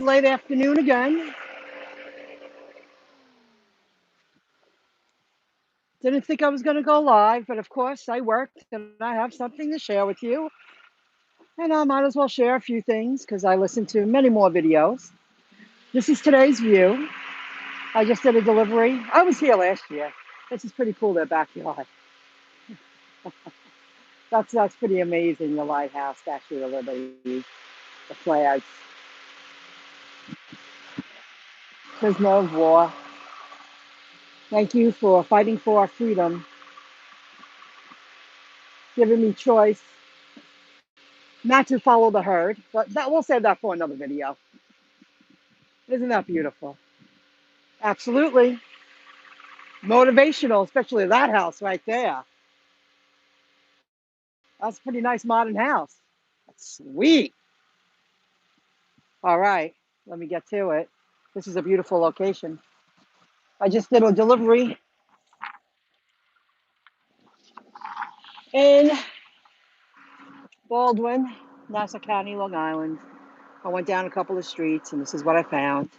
late afternoon again. Didn't think I was going to go live, but of course I worked and I have something to share with you. And I might as well share a few things because I listen to many more videos. This is today's view. I just did a delivery. I was here last year. This is pretty cool, their backyard. That's pretty amazing, the lighthouse, Statue of Liberty, the flags. Prisoner of war. Thank you for fighting for our freedom, giving me choice not to follow the herd, but we'll save that for another video. Isn't that beautiful? Absolutely. Motivational, especially that house right there. That's a pretty nice modern house. That's sweet. All right, let me get to it. This is a beautiful location. I just did a delivery in Baldwin, Nassau County, Long Island. I went down a couple of streets and this is what I found.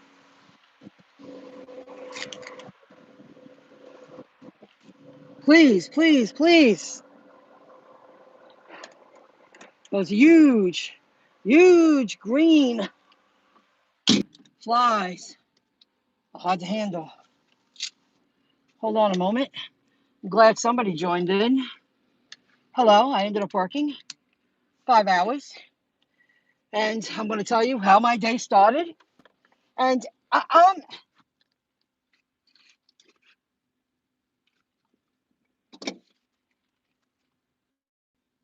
Please, please, please. Those huge, huge green flies are hard to handle. Hold on a moment. I'm glad somebody joined in. Hello, I ended up working 5 hours. And I'm going to tell you how my day started. And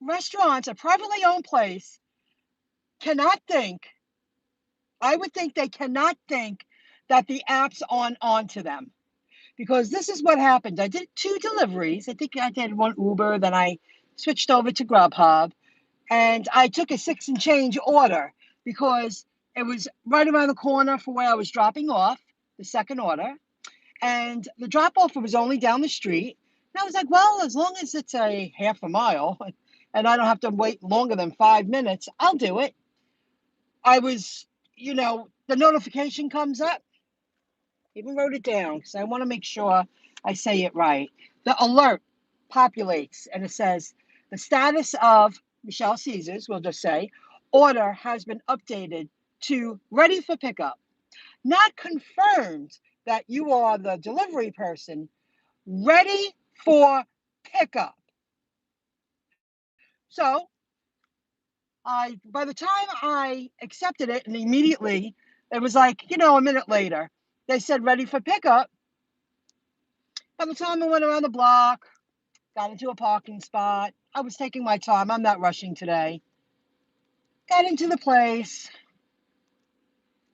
restaurants, a privately owned place, cannot think, I would think they cannot think that the app's on to them. Because this is what happened. I did 2 deliveries. I think I did 1 Uber, then I switched over to Grubhub. And I took a 6 and change order because it was right around the corner for where I was dropping off the second order. And the drop off was only down the street. And I was like, well, as long as it's a half a mile and I don't have to wait longer than 5 minutes, I'll do it. I was, the notification comes up. Even wrote it down because I want to make sure I say it right. The alert populates and it says the status of Michelle Caesars, we'll just say, order has been updated to ready for pickup. Not confirmed that you are the delivery person, ready for pickup. So by the time I accepted it and immediately, it was like, a minute later, they said ready for pickup. By the time I went around the block, got into a parking spot, I was taking my time. I'm not rushing today. Got into the place.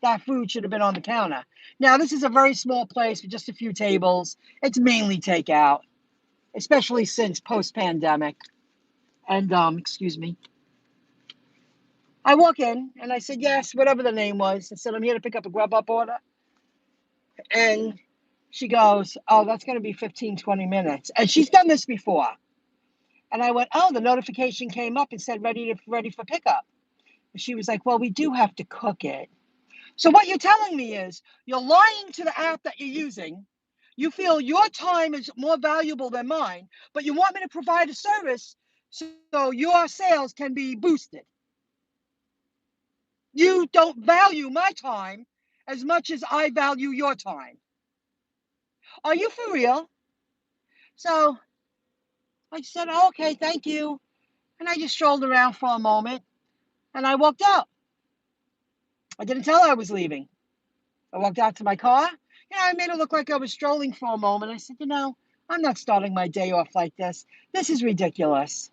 That food should have been on the counter. Now, this is a very small place with just a few tables. It's mainly takeout, especially since post-pandemic. And, excuse me. I walk in and I said, yes, whatever the name was. I said, I'm here to pick up a Grubhub order. And she goes, oh, that's going to be 15, 20 minutes. And she's done this before. And I went, oh, the notification came up and said ready for pickup. And she was like, well, we do have to cook it. So what you're telling me is you're lying to the app that you're using. You feel your time is more valuable than mine, but you want me to provide a service so your sales can be boosted. You don't value my time as much as I value your time. Are you for real? So I said, oh, okay, thank you. And I just strolled around for a moment and I walked out. I didn't tell her I was leaving. I walked out to my car. I made it look like I was strolling for a moment. I said, I'm not starting my day off like this. This is ridiculous.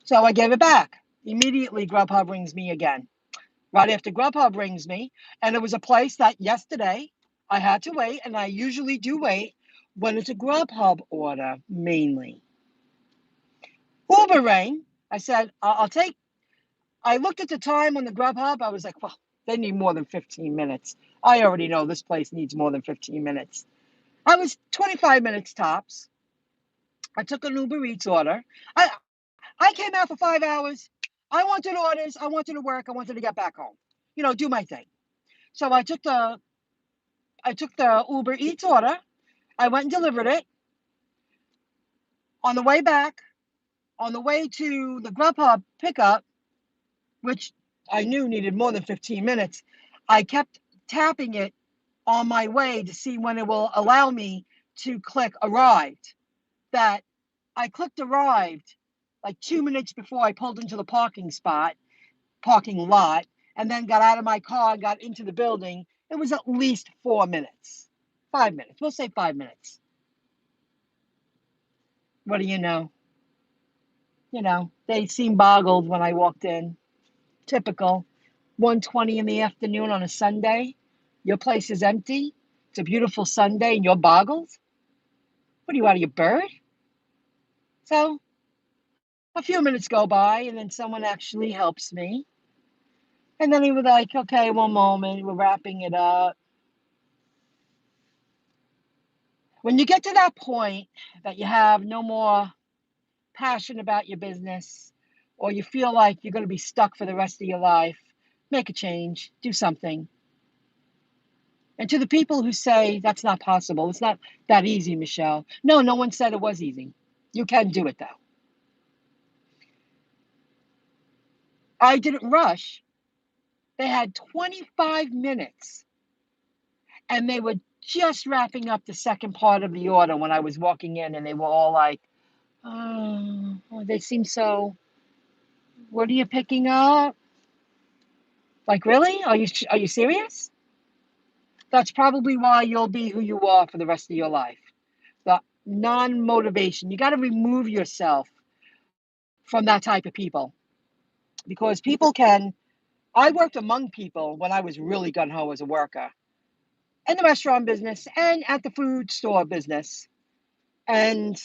So I gave it back. Immediately, Grubhub rings me again. Right after Grubhub rings me, and it was a place that yesterday I had to wait, and I usually do wait when it's a Grubhub order, mainly. Uber rang. I said, I'll take. I looked at the time on the Grubhub. I was like, well, they need more than 15 minutes. I already know this place needs more than 15 minutes. I was 25 minutes tops. I took an Uber Eats order. I came out for 5 hours. I wanted orders. I wanted to work. I wanted to get back home. Do my thing. So I took the Uber Eats order. I went and delivered it. On the way back, on the way to the Grubhub pickup, which I knew needed more than 15 minutes, I kept tapping it on my way to see when it will allow me to click arrived. That I clicked arrived like 2 minutes before I pulled into the parking lot, and then got out of my car and got into the building. It was at least 4 minutes. 5 minutes. We'll say 5 minutes. What do you know? They seemed boggled when I walked in. Typical. 1:20 in the afternoon on a Sunday. Your place is empty. It's a beautiful Sunday and you're boggled? What are you, out of your bird? So a few minutes go by and then someone actually helps me. And then he was like, okay, one moment, we're wrapping it up. When you get to that point that you have no more passion about your business, or you feel like you're going to be stuck for the rest of your life, make a change, do something. And to the people who say that's not possible, it's not that easy, Michelle. No, no one said it was easy. You can do it, though. I didn't rush. They had 25 minutes, and they were just wrapping up the second part of the order when I was walking in, and they were all like, oh, they seem so, what are you picking up? Like, really? Are you serious? That's probably why you'll be who you are for the rest of your life. The non-motivation. You got to remove yourself from that type of people, because I worked among people when I was really gung-ho as a worker in the restaurant business and at the food store business. And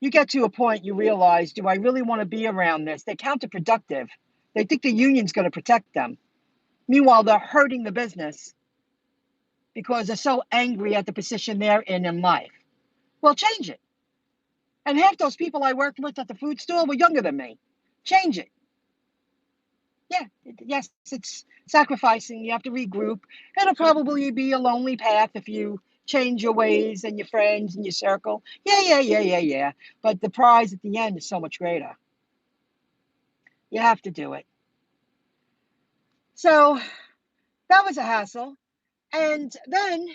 you get to a point you realize, do I really want to be around this? They're counterproductive. They think the union's going to protect them. Meanwhile, they're hurting the business because they're so angry at the position they're in life. Well, change it. And half those people I worked with at the food store were younger than me. Change it. Yeah, yes, it's sacrificing. You have to regroup. It'll probably be a lonely path if you change your ways and your friends and your circle. Yeah. But the prize at the end is so much greater. You have to do it. So that was a hassle. And then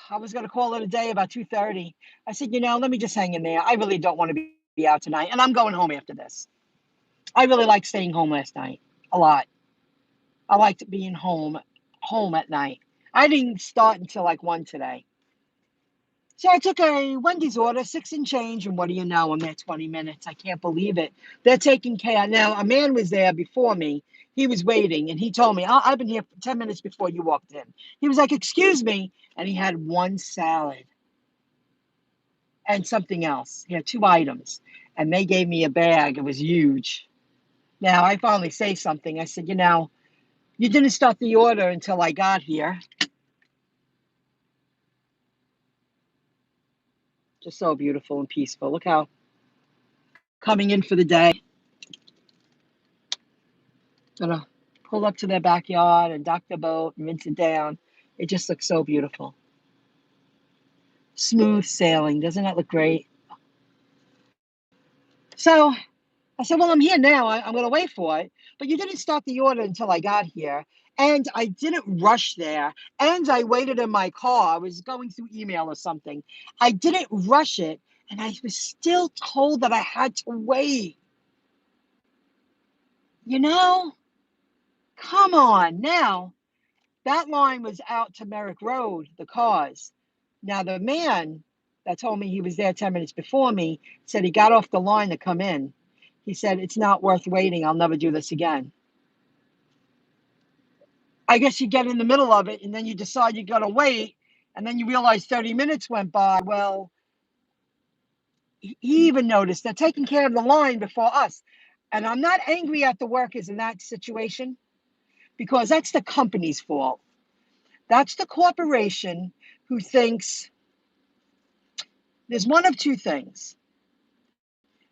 I was going to call it a day about 2:30. I said, let me just hang in there. I really don't want to be out tonight. And I'm going home after this. I really liked staying home last night a lot. I liked being home at night. I didn't start until like 1 today. So I took a Wendy's order, 6 and change, and what do you know? I'm there 20 minutes. I can't believe it. They're taking care. Now, a man was there before me. He was waiting, and he told me, I've been here for 10 minutes before you walked in. He was like, excuse me, and he had one salad and something else. He had 2 items, and they gave me a bag. It was huge. Now, I finally say something. I said, you didn't start the order until I got here. Just so beautiful and peaceful. Look how coming in for the day. Gonna pull up to their backyard and dock the boat and rinse it down. It just looks so beautiful. Smooth sailing. Doesn't that look great? So I said, well, I'm here now. I'm going to wait for it. But you didn't start the order until I got here. And I didn't rush there. And I waited in my car. I was going through email or something. I didn't rush it. And I was still told that I had to wait. Come on. Now, that line was out to Merrick Road, the cars. Now, the man that told me he was there 10 minutes before me said he got off the line to come in. He said, it's not worth waiting. I'll never do this again. I guess you get in the middle of it and then you decide you're going to wait, and then you realize 30 minutes went by. Well, he even noticed they're taking care of the line before us. And I'm not angry at the workers in that situation, because that's the company's fault. That's the corporation who thinks there's one of two things.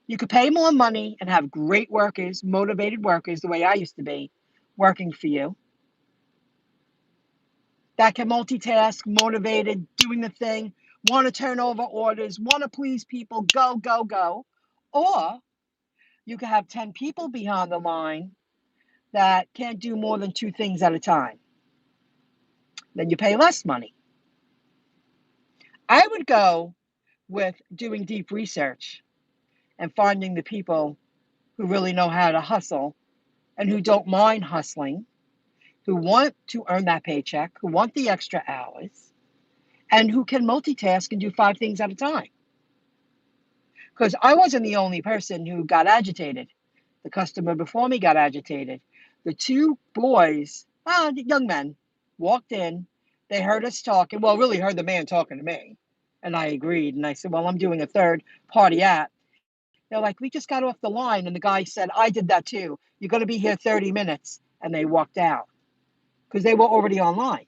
You could pay more money and have great workers, motivated workers, the way I used to be, working for you. that can multitask, motivated, doing the thing, want to turn over orders, want to please people, go, go, go. Or you can have 10 people behind the line that can't do more than 2 things at a time. Then you pay less money. I would go with doing deep research and finding the people who really know how to hustle and who don't mind hustling, who want to earn that paycheck, who want the extra hours, and who can multitask and do 5 things at a time. Because I wasn't the only person who got agitated. The customer before me got agitated. The 2 boys, young men, walked in. They heard us talking. Well, really heard the man talking to me. And I agreed. And I said, well, I'm doing a third party app. They're like, we just got off the line. And the guy said, I did that too. You're going to be here 30 minutes. And they walked out because they were already online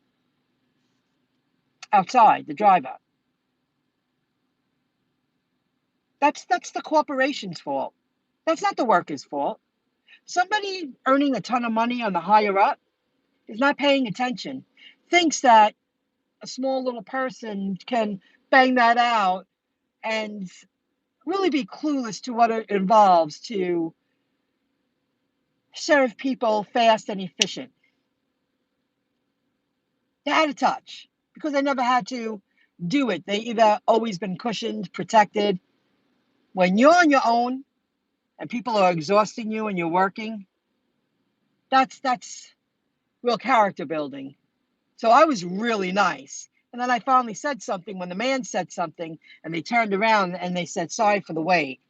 outside the drive-up. That's the corporation's fault. That's not the worker's fault. Somebody earning a ton of money on the higher up is not paying attention, thinks that a small little person can bang that out and really be clueless to what it involves to serve people fast and efficient. They're out of touch because they never had to do it. They either always been cushioned, protected. When you're on your own and people are exhausting you and you're working, that's real character building. So I was really nice. And then I finally said something when the man said something and they turned around and they said, sorry for the wait.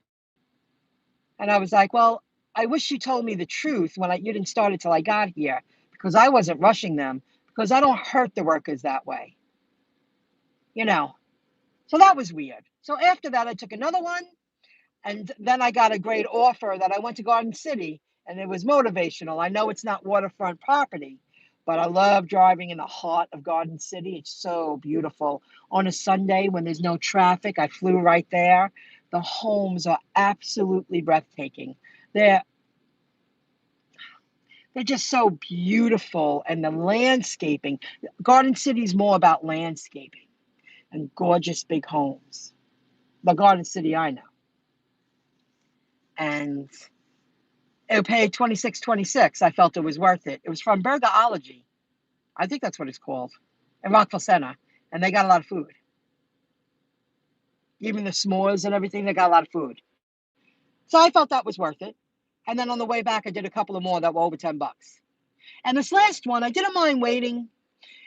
And I was like, well, I wish you told me the truth when you didn't start it till I got here because I wasn't rushing them because I don't hurt the workers that way. So that was weird. So after that, I took another one. And then I got a great offer that I went to Garden City and it was motivational. I know it's not waterfront property, but I love driving in the heart of Garden City. It's so beautiful. On a Sunday when there's no traffic, I flew right there. The homes are absolutely breathtaking. They're just so beautiful, and the landscaping. Garden City is more about landscaping and gorgeous big homes. The Garden City I know. And it paid $26.26. I felt it was worth it. It was from Burgerology. I think that's what it's called, in Rockville Center. And they got a lot of food. Even the s'mores and everything, they got a lot of food. So I felt that was worth it. And then on the way back, I did a couple of more that were over $10. And this last one, I didn't mind waiting.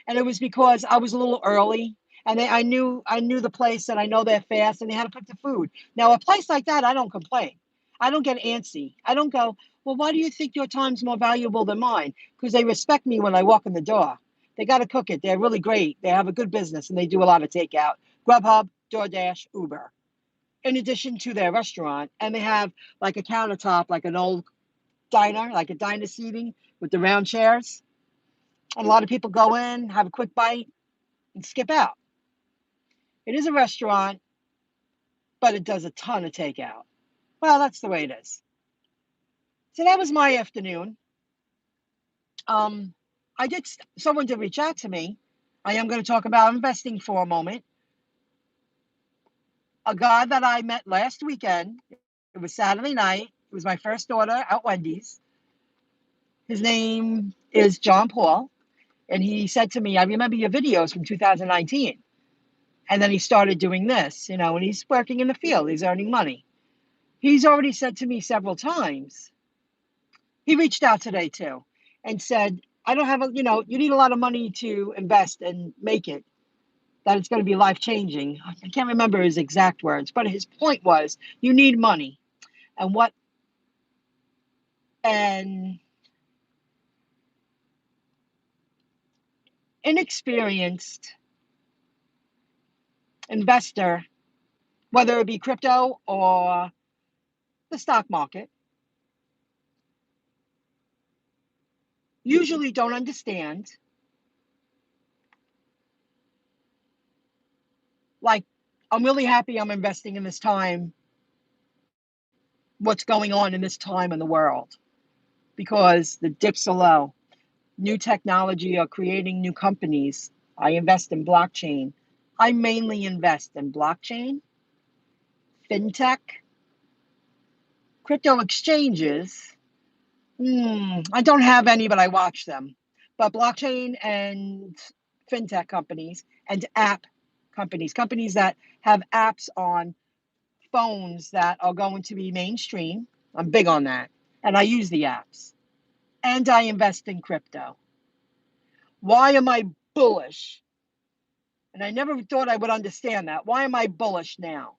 And it was because I was a little early. And I knew the place, and I know they're fast, and they had to cook the food. Now, a place like that, I don't complain. I don't get antsy. I don't go, well, why do you think your time's more valuable than mine? Because they respect me when I walk in the door. They got to cook it. They're really great. They have a good business, and they do a lot of takeout. Grubhub, DoorDash, Uber. In addition to their restaurant, and they have like a countertop, like an old diner, like a diner seating with the round chairs. And a lot of people go in, have a quick bite, and skip out. It is a restaurant, but it does a ton of takeout. Well, that's the way it is. So that was my afternoon. Someone did reach out to me. I am going to talk about investing for a moment. A guy that I met last weekend, it was Saturday night. It was my first order at Wendy's. His name is John Paul. And he said to me, I remember your videos from 2019. And then he started doing this, and he's working in the field. He's earning money. He's already said to me several times, he reached out today too and said, I don't have you need a lot of money to invest and make it, that it's going to be life-changing. I can't remember his exact words, but his point was, you need money. An inexperienced investor, whether it be crypto or the stock market, usually don't understand, like, I'm really happy I'm investing in this time, what's going on in this time in the world, because the dips are low. New technology are creating new companies. I invest in blockchain. I mainly invest in blockchain, fintech, crypto exchanges. I don't have any, but I watch them. But blockchain and fintech companies and app companies, companies that have apps on phones that are going to be mainstream. I'm big on that. And I use the apps. And I invest in crypto. Why am I bullish? And I never thought I would understand that. Why am I bullish now?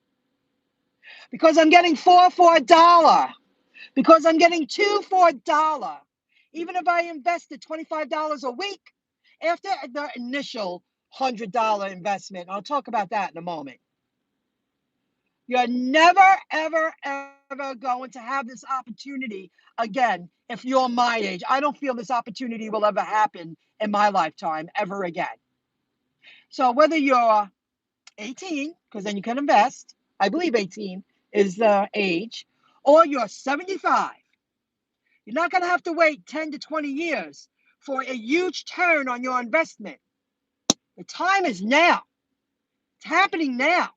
Because I'm getting 4 for $1. Because I'm getting 2 for $1. Even if I invested $25 a week after the initial $100 investment, I'll talk about that in a moment. You're never, ever, ever going to have this opportunity again if you're my age. I don't feel this opportunity will ever happen in my lifetime ever again. So whether you're 18, because then you can invest, I believe 18 is the age, or you're 75, you're not going to have to wait 10 to 20 years for a huge turn on your investment. The time is now. It's happening now.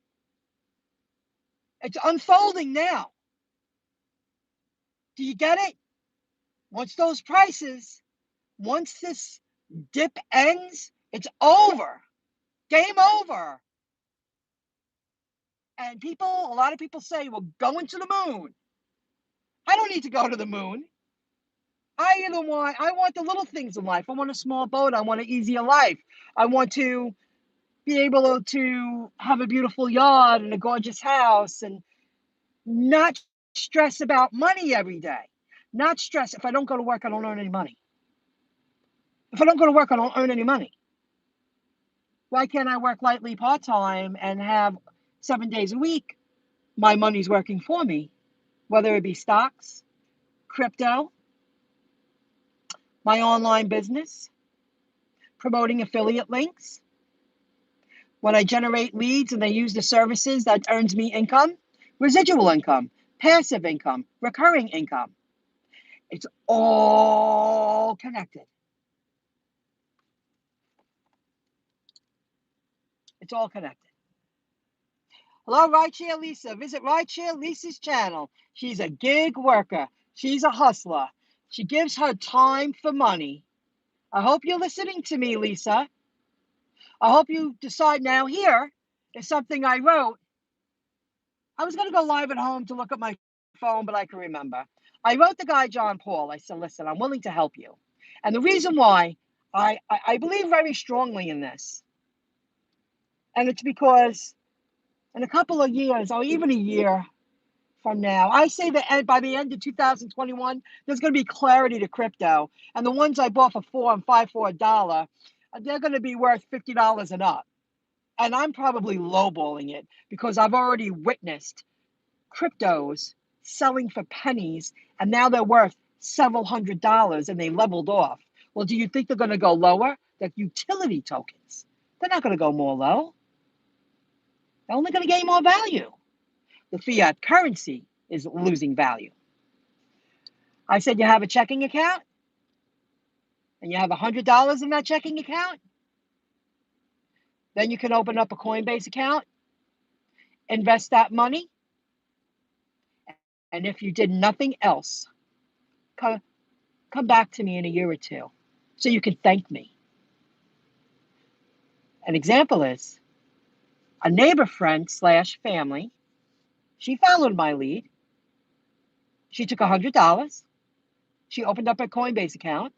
It's unfolding now. Do you get it? Once those prices, once this dip ends, it's over. Game over. And a lot of people say, well, going to the moon. I don't need to go to the moon. I want the little things in life. I want a small boat. I want an easier life. I want to be able to have a beautiful yard and a gorgeous house and not stress about money every day. Not stress. If I don't go to work, I don't earn any money. If I don't go to work, I don't earn any money. Why can't I work lightly part-time and have 7 days a week? My money's working for me, whether it be stocks, crypto, my online business, promoting affiliate links. When I generate leads and they use the services, that earns me income, residual income, passive income, recurring income. It's all connected. It's all connected. Hello, Rideshare Lisa. Visit Rideshare Lisa's channel. She's a gig worker. She's a hustler. She gives her time for money. I hope you're listening to me, Lisa. I hope you decide now. Here is something I wrote. I was going to go live at home to look at my phone, but I can remember. I wrote the guy, John Paul. I said, listen, I'm willing to help you. And the reason why I believe very strongly in this, and it's because in a couple of years, or even a year from now, I say that by the end of 2021, there's going to be clarity to crypto. And the ones I bought for $4 and $5 for $1, they're going to be worth $50 and up. And I'm probably lowballing it because I've already witnessed cryptos selling for pennies, and now they're worth several $100s and they leveled off. Well, do you think they're going to go lower? Like utility tokens, they're not going to go more low. They're only going to gain more value. The fiat currency is losing value. I said you have a checking account and you have $100 in that checking account. Then you can open up a Coinbase account, invest that money, and if you did nothing else, come back to me in a year or two so you can thank me. An example is a neighbor friend / family. She followed my lead. She took $100. She opened up a Coinbase account.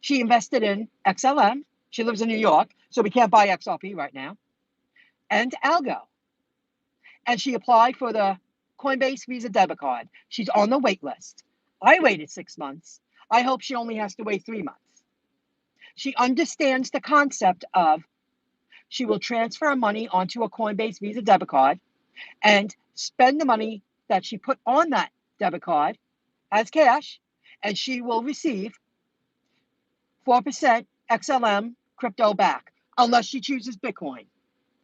She invested in XLM. She lives in New York, so we can't buy XRP right now. And Algo. And she applied for the Coinbase Visa debit card. She's on the wait list. I waited 6 months. I hope she only has to wait 3 months. She understands the concept of she will transfer money onto a Coinbase Visa debit card and spend the money that she put on that debit card as cash, and she will receive 4% XLM crypto back, unless she chooses Bitcoin.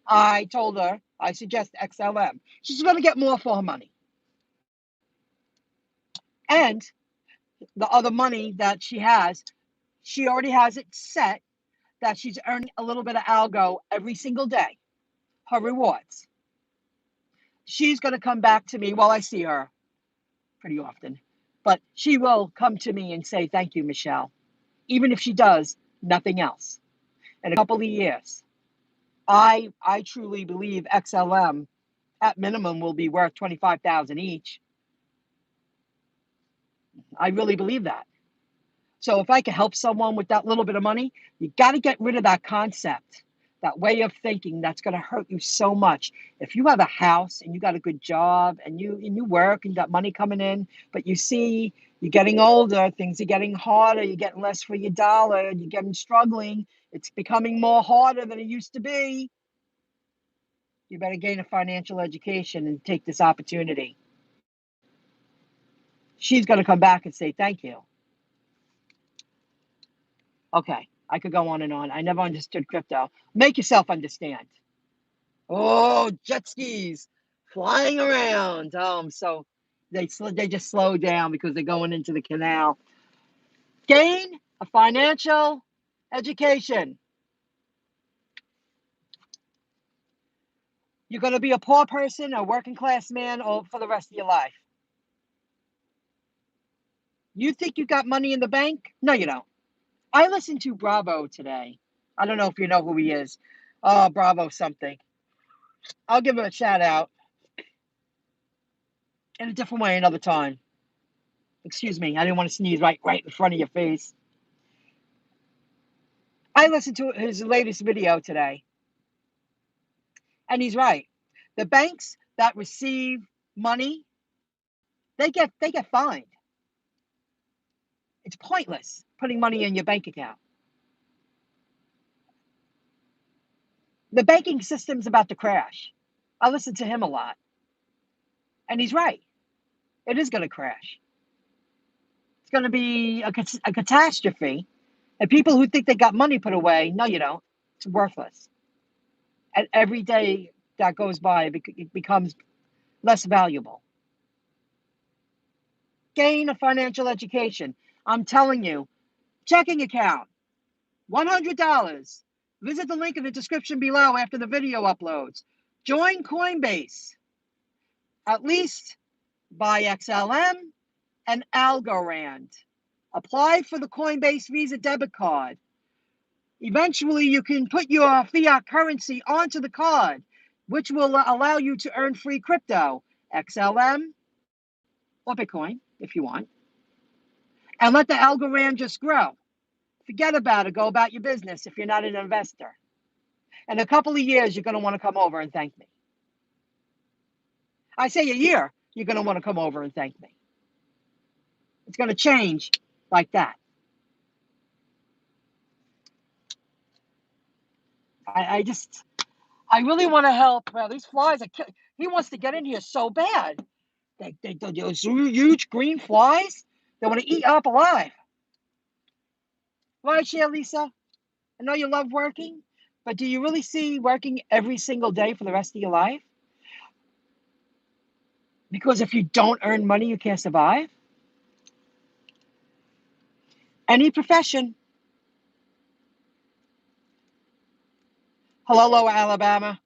I told her I suggest XLM. She's going to get more for her money. And the other money that she has, she already has it set that she's earning a little bit of algo every single day, her rewards, she's going to come back to me. Well, I see her pretty often, but she will come to me and say, thank you, Michelle, even if she does nothing else. In a couple of years, I truly believe XLM at minimum will be worth $25,000 each. I really believe that. So if I can help someone with that little bit of money, you got to get rid of that concept, that way of thinking that's going to hurt you so much. If you have a house and you got a good job and you work and got money coming in, but you see you're getting older, things are getting harder, you're getting less for your dollar, you're getting struggling, it's becoming more harder than it used to be, you better gain a financial education and take this opportunity. She's going to come back and say thank you. Okay, I could go on and on. I never understood crypto. Make yourself understand. Oh, jet skis flying around. So they just slow down because they're going into the canal. Gain a financial education. You're going to be a poor person, a working class man, or for the rest of your life. You think you got money in the bank? No, you don't. I listened to Bravo today. I don't know if you know who he is. Oh, Bravo something. I'll give him a shout out in a different way another time. Excuse me, I didn't want to sneeze right in front of your face. I listened to his latest video today, and he's right. The banks that receive money, they get fined. It's pointless putting money in your bank account. The banking system's about to crash. I listen to him a lot, and he's right. It is going to crash. It's going to be a catastrophe. And people who think they got money put away, no, you don't. It's worthless. And every day that goes by, it becomes less valuable. Gain a financial education. I'm telling you, checking account, $100. Visit the link in the description below after the video uploads. Join Coinbase. At least buy XLM and Algorand. Apply for the Coinbase Visa debit card. Eventually, you can put your fiat currency onto the card, which will allow you to earn free crypto, XLM, or Bitcoin, if you want. And let the Algorand just grow. Forget about it. Go about your business if you're not an investor. In a couple of years, you're going to want to come over and thank me. I say a year, you're going to want to come over and thank me. It's going to change like that. I really want to help. Well, these flies are killing. He wants to get in here so bad. Those huge green flies, they want to eat up alive. Right, Share Lisa? I know you love working, but do you really see working every single day for the rest of your life? Because if you don't earn money, you can't survive. Any profession. Hello, Alabama.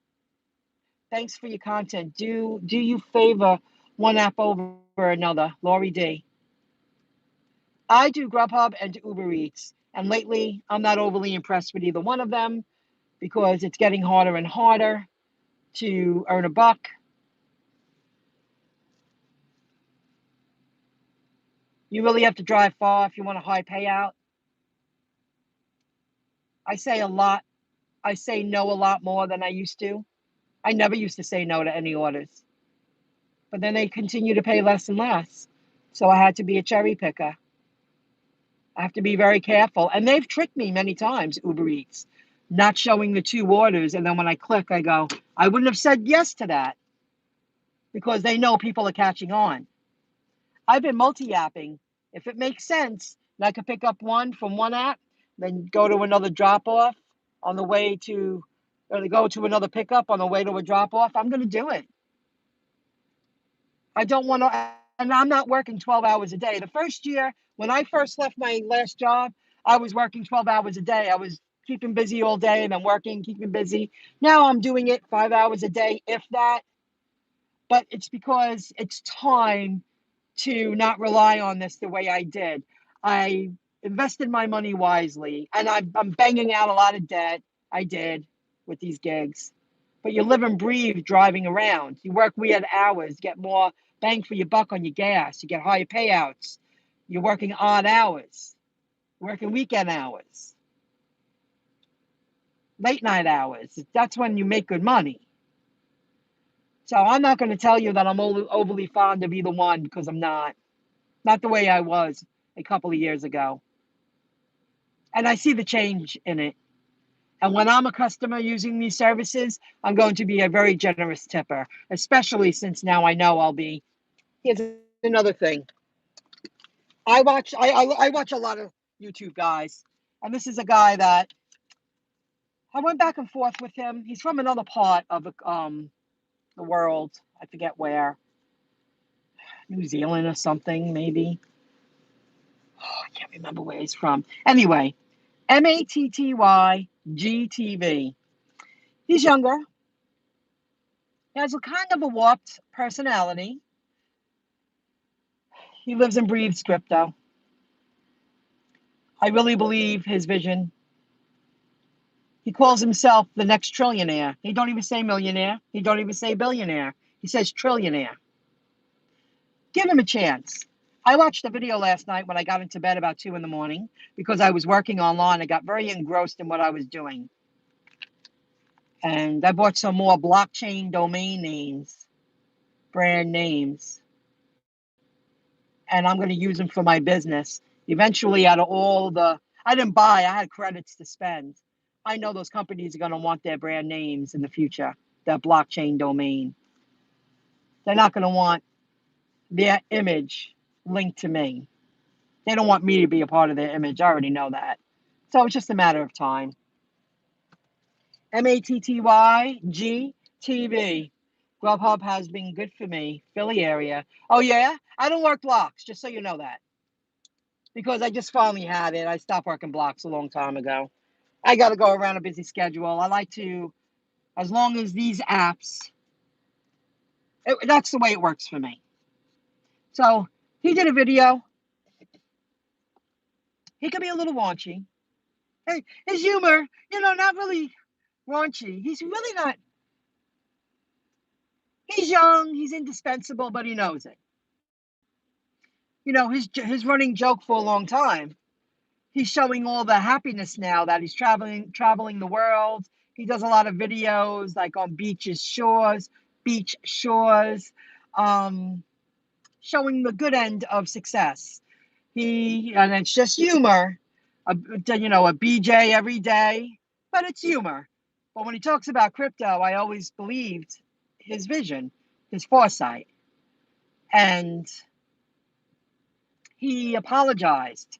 Thanks for your content. Do you favor one app over another? Lori D. I do Grubhub and Uber Eats. And lately, I'm not overly impressed with either one of them because it's getting harder and harder to earn a buck. You really have to drive far if you want a high payout. I say a lot. I say no a lot more than I used to. I never used to say no to any orders. But then they continue to pay less and less. So I had to be a cherry picker. I have to be very careful. And they've tricked me many times, Uber Eats, not showing the 2 orders. And then when I click, I go, I wouldn't have said yes to that because they know people are catching on. I've been multi-apping. If it makes sense, and I could pick up one from one app, then go to another drop-off on the way to, or go to another pickup on the way to a drop-off, I'm going to do it. I don't want to, and I'm not working 12 hours a day. The first year, when I first left my last job, I was working 12 hours a day. I was keeping busy all day and then working, keeping busy. Now I'm doing it 5 hours a day, if that. But it's because it's time to not rely on this the way I did. I invested my money wisely, and I'm banging out a lot of debt. I did with these gigs. But you live and breathe driving around. You work weird hours, get more bang for your buck on your gas. You get higher payouts. You're working odd hours, working weekend hours, late night hours. That's when you make good money. So I'm not going to tell you that I'm overly fond of either one, because I'm not. Not the way I was a couple of years ago. And I see the change in it. And when I'm a customer using these services, I'm going to be a very generous tipper, especially since now I know I'll be. Here's another thing. I watch a lot of YouTube guys, and this is a guy that I went back and forth with him. He's from another part of the world. I forget where, New Zealand or something, maybe. Oh, I can't remember where he's from. Anyway, MATTYGTV. He's younger. He has a kind of a warped personality. He lives and breathes crypto. I really believe his vision. He calls himself the next trillionaire. He don't even say millionaire. He don't even say billionaire. He says trillionaire. Give him a chance. I watched a video last night when I got into bed about 2 in the morning because I was working online. I got very engrossed in what I was doing. And I bought some more blockchain domain names, brand names. And I'm going to use them for my business. Eventually, out of all I didn't buy, I had credits to spend. I know those companies are going to want their brand names in the future, that blockchain domain. They're not going to want their image linked to me. They don't want me to be a part of their image. I already know that. So it's just a matter of time. MATTYGTV. Grubhub has been good for me. Philly area. Oh, yeah? I don't work blocks, just so you know that. Because I just finally had it. I stopped working blocks a long time ago. I got to go around a busy schedule. I like to, as long as these apps, that's the way it works for me. So he did a video. He could be a little raunchy. Hey, his humor, not really raunchy. He's really not. He's young. He's indispensable, but he knows it. His running joke for a long time. He's showing all the happiness now that he's traveling the world. He does a lot of videos like on beach shores, showing the good end of success. And it's just humor, a BJ every day, but it's humor. But when he talks about crypto, I always believed his vision, his foresight, and he apologized.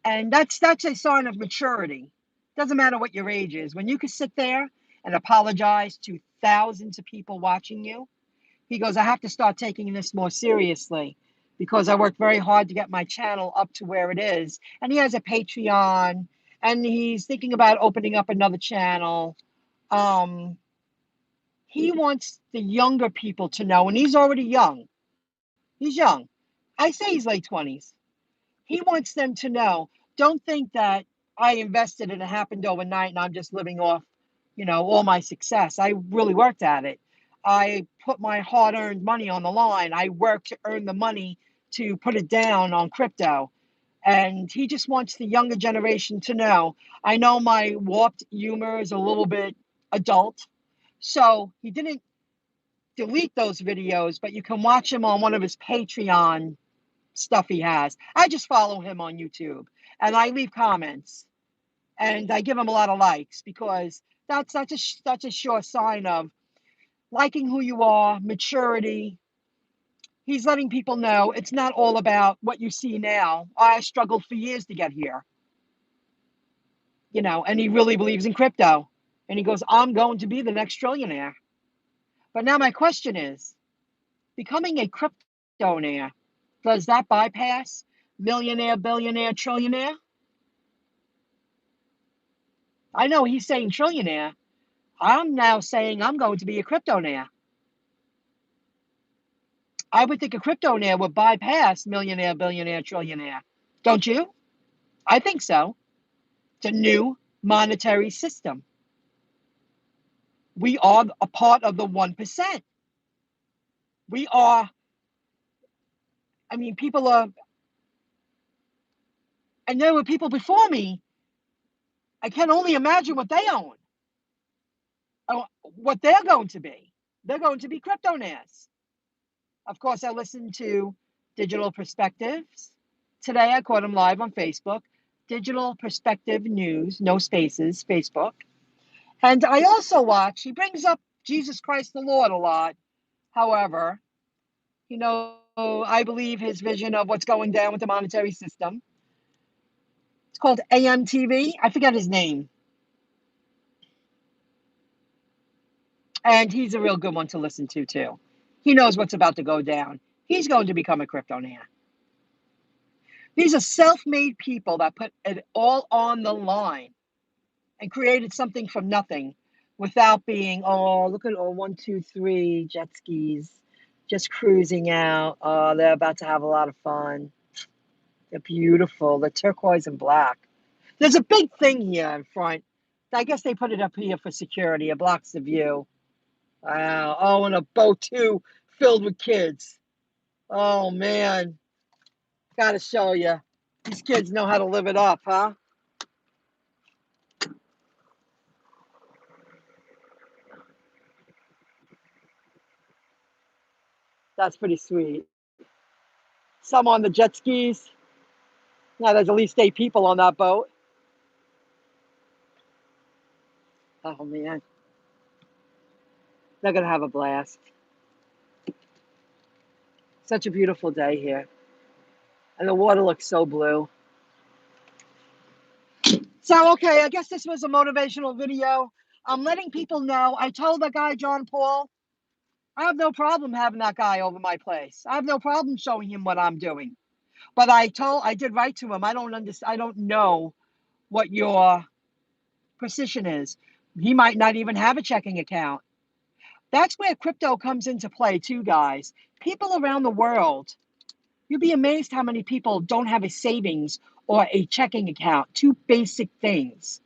And that's a sign of maturity. Doesn't matter what your age is. When you can sit there and apologize to thousands of people watching you, he goes, I have to start taking this more seriously because I worked very hard to get my channel up to where it is. And he has a Patreon, and he's thinking about opening up another channel. He wants the younger people to know, and he's already young. He's young. I say he's late 20s. He wants them to know, don't think that I invested and it happened overnight and I'm just living off, all my success. I really worked at it. I put my hard-earned money on the line. I worked to earn the money to put it down on crypto. And he just wants the younger generation to know. I know my warped humor is a little bit adult. So he didn't delete those videos, but you can watch him on one of his Patreon stuff he has. I just follow him on YouTube and I leave comments and I give him a lot of likes because that's a sure sign of liking who you are, maturity. He's letting people know it's not all about what you see now. I struggled for years to get here, and he really believes in crypto. And he goes, I'm going to be the next trillionaire. But now my question is, becoming a cryptonaire, does that bypass millionaire, billionaire, trillionaire? I know he's saying trillionaire. I'm now saying I'm going to be a cryptonaire. I would think a cryptonaire would bypass millionaire, billionaire, trillionaire. Don't you? I think so. It's a new monetary system. We are a part of the 1%. We are, I mean, people are, and there were people before me. I can only imagine what they own, what they're going to be. They're going to be cryptonaires. Of course, I listen to Digital Perspectives. Today, I caught him live on Facebook. Digital Perspective News, no spaces, Facebook. And I also watch, he brings up Jesus Christ the Lord a lot. However, you know, I believe his vision of what's going down with the monetary system. It's called AMTV. I forget his name. And he's a real good one to listen to, too. He knows what's about to go down. He's going to become a cryptonaire. These are self-made people that put it all on the line and created something from nothing without being, oh, look at all 1, 2, 3 jet skis just cruising out. Oh, they're about to have a lot of fun. They're beautiful. They're turquoise and black. There's a big thing here in front. I guess they put it up here for security. It blocks the view. Wow. Oh, and a boat too, filled with kids. Oh, man. Gotta show you. These kids know how to live it up, huh? That's pretty sweet. Some on the jet skis. Now there's at least 8 people on that boat. Oh, man. They're going to have a blast. Such a beautiful day here. And the water looks so blue. So, okay, I guess this was a motivational video. I'm letting people know. I told the guy, John Paul, I have no problem having that guy over my place. I have no problem showing him what I'm doing. But I did write to him. I don't know what your position is. He might not even have a checking account. That's where crypto comes into play too, guys. People around the world, you'd be amazed how many people don't have a savings or a checking account. 2 basic things.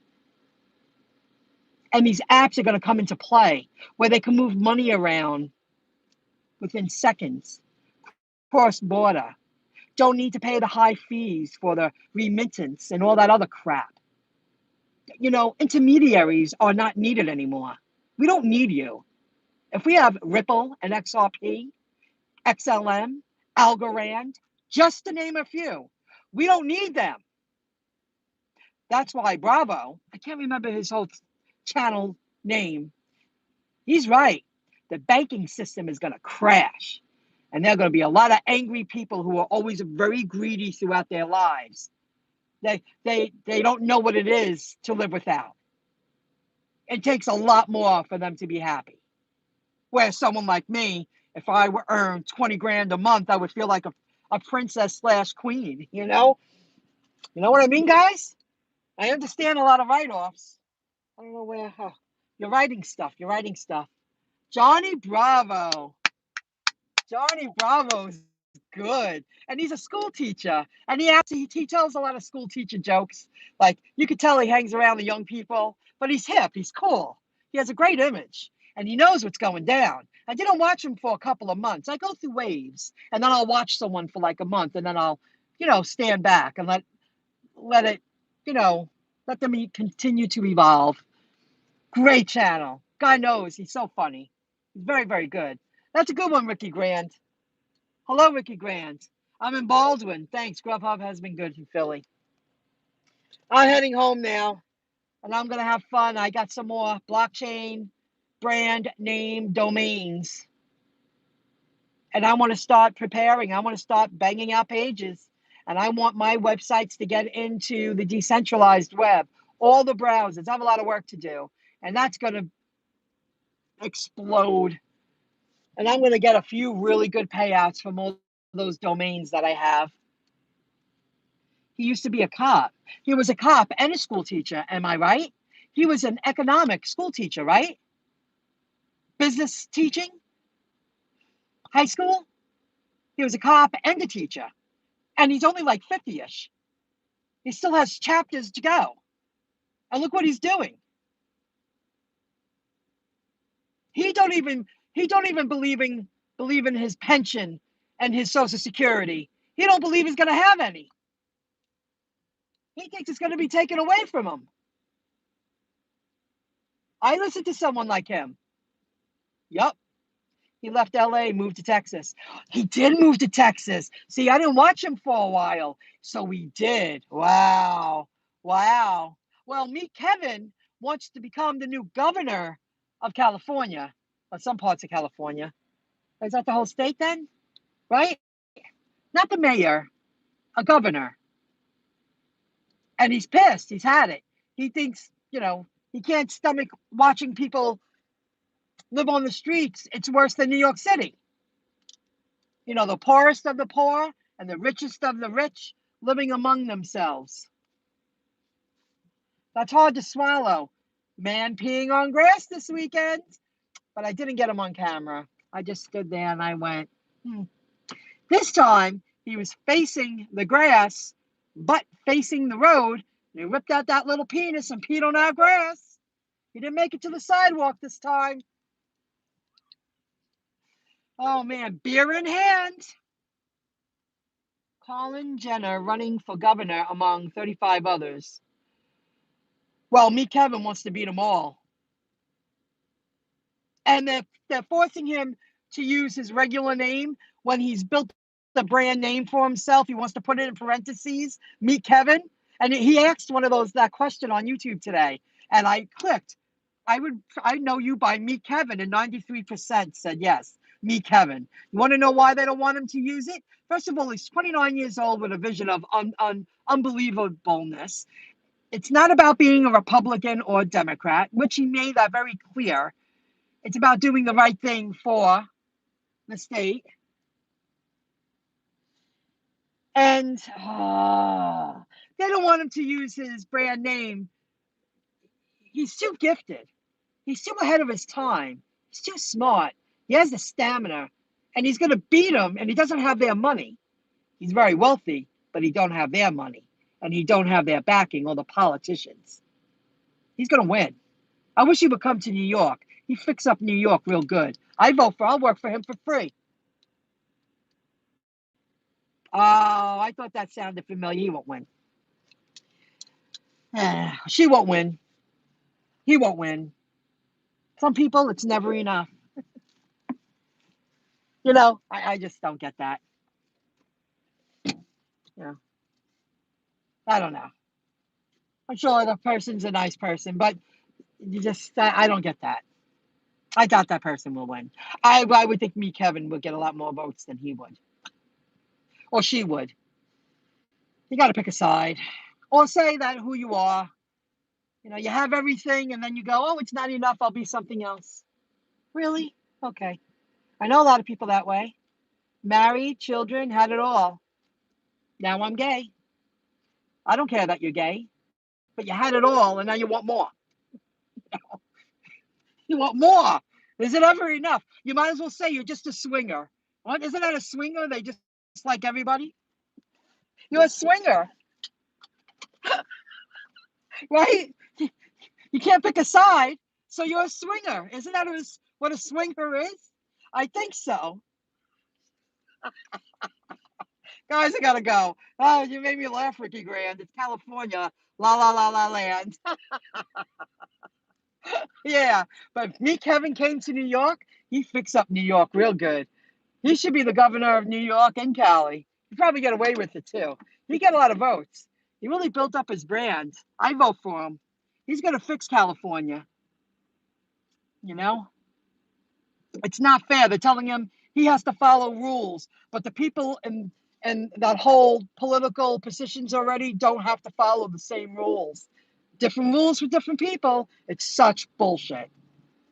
And these apps are going to come into play where they can move money around within seconds, cross border. Don't need to pay the high fees for the remittance and all that other crap. You know, intermediaries are not needed anymore. We don't need you. If we have Ripple and XRP, XLM, Algorand, just to name a few, we don't need them. That's why Bravo, I can't remember his whole channel name. He's right. The banking system is going to crash. And there are going to be a lot of angry people who are always very greedy throughout their lives. They don't know what it is to live without. It takes a lot more for them to be happy. Where someone like me, if I were earned 20 grand a month, I would feel like a princess / queen, you know? You know what I mean, guys? I understand a lot of write-offs. I don't know where, you're writing stuff. Johnny Bravo. Johnny Bravo's good. And he's a school teacher. And he tells a lot of school teacher jokes. Like, you could tell he hangs around the young people, but he's hip. He's cool. He has a great image. And he knows what's going down. I didn't watch him for a couple of months. I go through waves. And then I'll watch someone for like a month. And then I'll, stand back and let it, let them continue to evolve. Great channel. Guy knows. He's so funny. He's very, very good. That's a good one, Ricky Grant. Hello, Ricky Grant. I'm in Baldwin. Thanks. Grubhub has been good in Philly. I'm heading home now, and I'm going to have fun. I got some more blockchain brand name domains, and I want to start preparing. I want to start banging out pages, and I want my websites to get into the decentralized web, all the browsers. I have a lot of work to do, and that's going to explode. And I'm going to get a few really good payouts from all those domains that I have. He used to be a cop. He was a cop and a school teacher. Am I right? He was an economic school teacher, right? Business teaching, high school. He was a cop and a teacher. And he's only like 50-ish. He still has chapters to go. And look what he's doing. He don't even believe in his pension and his Social Security. He don't believe he's going to have any. He thinks it's going to be taken away from him. I listen to someone like him. Yup. He left LA, moved to Texas. He did move to Texas. See, I didn't watch him for a while. So he did. Wow. Wow. Well, Meet Kevin wants to become the new governor of California, or some parts of California. Is that the whole state then? Right? Not the mayor, a governor. And he's pissed. He's had it. He thinks, he can't stomach watching people live on the streets. It's worse than New York City. The poorest of the poor and the richest of the rich living among themselves. That's hard to swallow. Man peeing on grass this weekend. But I didn't get him on camera. I just stood there and I went, This time, he was facing the grass, but facing the road. And he whipped out that little penis and peed on our grass. He didn't make it to the sidewalk this time. Oh, man, beer in hand. Colin Jenner running for governor among 35 others. Well, Meet Kevin wants to beat them all. And they're forcing him to use his regular name when he's built the brand name for himself. He wants to put it in parentheses, Meet Kevin. And he asked that question on YouTube today. And I clicked, I know you by Meet Kevin, and 93% said yes, Meet Kevin. You want to know why they don't want him to use it? First of all, he's 29 years old with a vision of unbelievableness. It's not about being a Republican or a Democrat, which he made that very clear. It's about doing the right thing for the state. And they don't want him to use his brand name. He's too gifted. He's too ahead of his time. He's too smart. He has the stamina. And he's going to beat them, and he doesn't have their money. He's very wealthy, but he don't have their money. And he don't have their backing, or the politicians. He's going to win. I wish he would come to New York. He fix up New York real good. I'll work for him for free. Oh, I thought that sounded familiar. He won't win. She won't win. He won't win. Some people, it's never enough. I just don't get that. I don't know. I'm sure the person's a nice person, but I don't get that. I doubt that person will win. I would think Meet Kevin would get a lot more votes than he would. Or she would. You got to pick a side. Or say that who you are. You have everything, and then you go, oh, it's not enough, I'll be something else. Really? Okay. I know a lot of people that way. Married, children, had it all. Now I'm gay. I don't care that you're gay, but you had it all, and now you want more. You want more. Is it ever enough? You might as well say you're just a swinger. What? Isn't that a swinger? They just like everybody? You're a swinger. Right? You can't pick a side, so you're a swinger. Isn't that what a swinger is? I think so. Guys, I gotta go. Oh, you made me laugh, Ricky Grand. It's California. La la la la land. Yeah, but if Meet Kevin came to New York, he fixed up New York real good. He should be the governor of New York and Cali. He'd probably get away with it too. He got a lot of votes. He really built up his brand. I vote for him. He's gonna fix California. It's not fair. They're telling him he has to follow rules, but the people in that whole political positions already don't have to follow the same rules. Different rules for different people. It's such bullshit.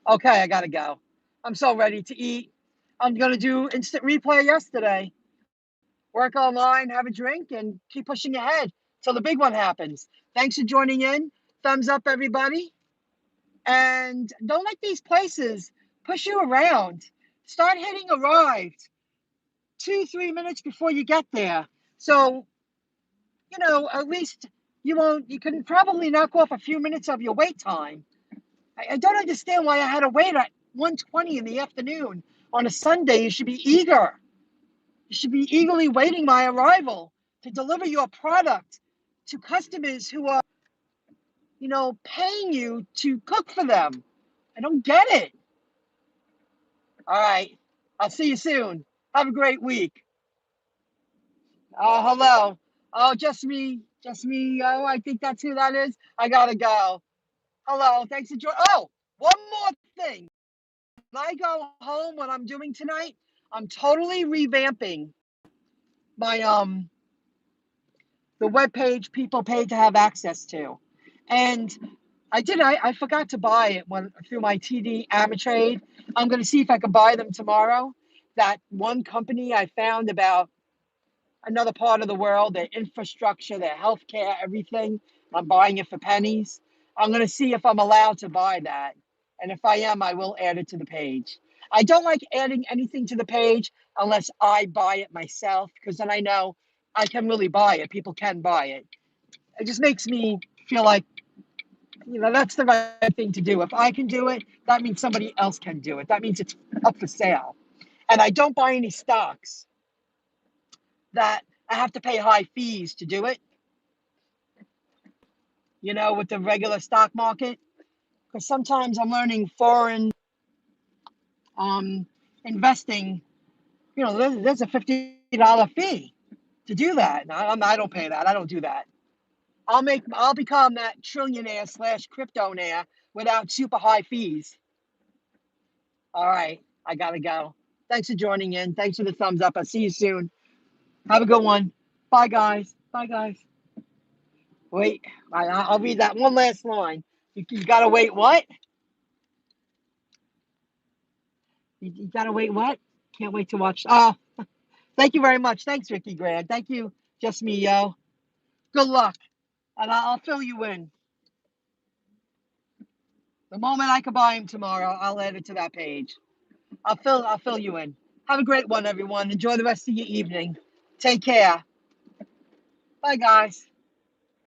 Okay, I gotta go. I'm so ready to eat. I'm gonna do instant replay yesterday. Work online, have a drink, and keep pushing ahead till the big one happens. Thanks for joining in. Thumbs up, everybody. And don't let these places push you around. Start hitting arrived 2-3 minutes before you get there. So, at least you can probably knock off a few minutes of your wait time. I don't understand why I had to wait at 1:20 in the afternoon on a Sunday. You should be eager. You should be eagerly waiting my arrival to deliver your product to customers who are, paying you to cook for them. I don't get it. All right. I'll see you soon. Have a great week. Oh, hello. Oh, just me. Just me. Oh, I think that's who that is. I gotta go. Hello. Thanks for joining. Oh, one more thing. When I go home, what I'm doing tonight, I'm totally revamping my the web page people pay to have access to. And I forgot to buy it through my TD Ameritrade. I'm going to see if I can buy them tomorrow. That one company I found about another part of the world, their infrastructure, their healthcare, everything. I'm buying it for pennies. I'm going to see if I'm allowed to buy that. And if I am, I will add it to the page. I don't like adding anything to the page unless I buy it myself, because then I know I can really buy it. People can buy it. It just makes me feel like, that's the right thing to do. If I can do it, that means somebody else can do it. That means it's up for sale. And I don't buy any stocks that I have to pay high fees to do it, with the regular stock market. Because sometimes I'm learning foreign investing, there's a $50 fee to do that. And I don't pay that. I don't do that. I'll become that trillionaire / cryptonaire without super high fees. All right, I gotta go. Thanks for joining in. Thanks for the thumbs up. I'll see you soon. Have a good one. Bye, guys. Bye, guys. Wait, I'll read that one last line. You gotta wait. What? You gotta wait. What? Can't wait to watch. Oh, thank you very much. Thanks, Ricky Grant. Thank you. Just me, yo. Good luck, and I'll fill you in. The moment I can buy him tomorrow, I'll add it to that page. I'll fill you in. Have a great one, everyone. Enjoy the rest of your evening. Take care. Bye, guys.